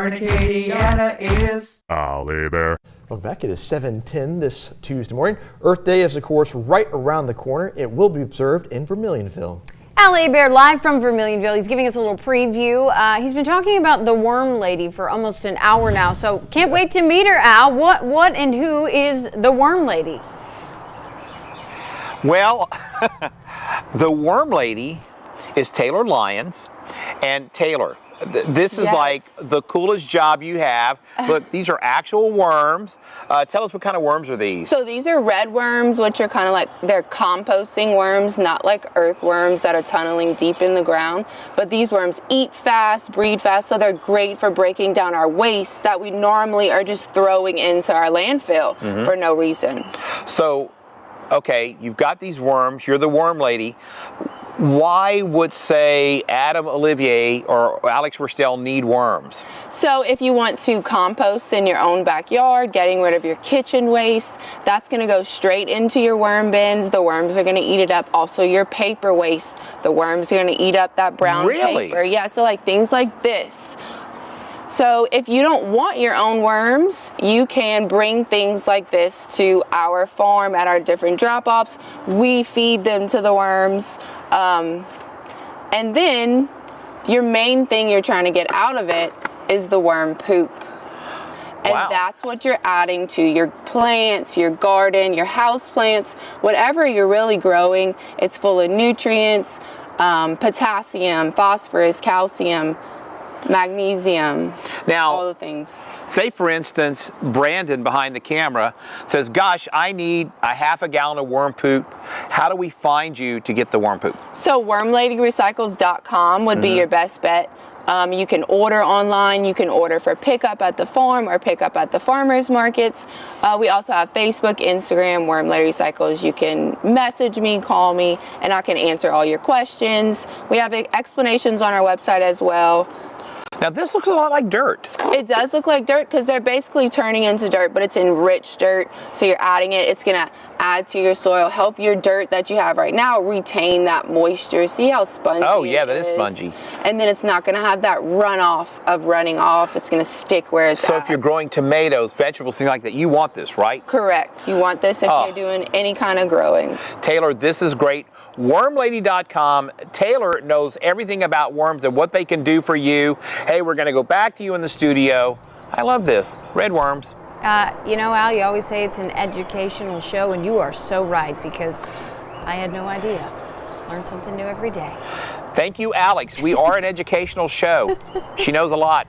turn Acadiana is Ollie Bear. Welcome back. It is 7:10 this Tuesday morning. Earth Day is, of course, right around the corner. It will be observed in Vermilionville. Allie Bear live from Vermilionville. He's giving us a little preview. He's been talking about the worm lady for almost an hour now, so can't wait to meet her, Al. What and who is the worm lady? Well, the worm lady is Taylor Lyons. And Taylor, this is like the coolest job you have. Look, these are actual worms. Tell us what kind of worms are these? So these are red worms, which are kind of like, they're composting worms, not like earthworms that are tunneling deep in the ground. But these worms eat fast, breed fast, so they're great for breaking down our waste that we normally are just throwing into our landfill for no reason. So, okay, you've got these worms, you're the worm lady. Why would, say, Adam Olivier or Alex Rostel need worms? So if you want to compost in your own backyard, getting rid of your kitchen waste, that's going to go straight into your worm bins. The worms are going to eat it up. Also your paper waste, the worms are going to eat up that brown paper. Yeah, so like things like this. So if you don't want your own worms, you can bring things like this to our farm at our different drop-offs. We feed them to the worms. And then your main thing you're trying to get out of it is the worm poop. And that's what you're adding to your plants, your garden, your house plants, whatever you're really growing. It's full of nutrients, potassium, phosphorus, calcium, magnesium, now, all the things. Say, for instance, Brandon behind the camera says, gosh, I need a half a gallon of worm poop. How do we find you to get the worm poop? So wormladyrecycles.com would be your best bet. You can order online, you can order for pickup at the farm or pickup at the farmers markets. We also have Facebook, Instagram, Worm Lady Recycles. You can message me, call me, and I can answer all your questions. We have explanations on our website as well. Now this looks a lot like dirt. It does look like dirt because they're basically turning into dirt, but it's enriched dirt. So you're adding it, it's gonna add to your soil, help your dirt that you have right now retain that moisture. See how spongy it is spongy. And then it's not gonna have that runoff of running off. It's gonna stick where it's at. So if you're growing tomatoes, vegetables, things like that, you want this, right? Correct. You want this if you're doing any kind of growing. Taylor, this is great. Wormlady.com. Taylor knows everything about worms and what they can do for you. Hey, we're going to go back to you in the studio. I love this. Red worms. You know, Al, you always say it's an educational show, and you are so right, because I had no idea. Learn something new every day. Thank you, Alex. We are an educational show. She knows a lot.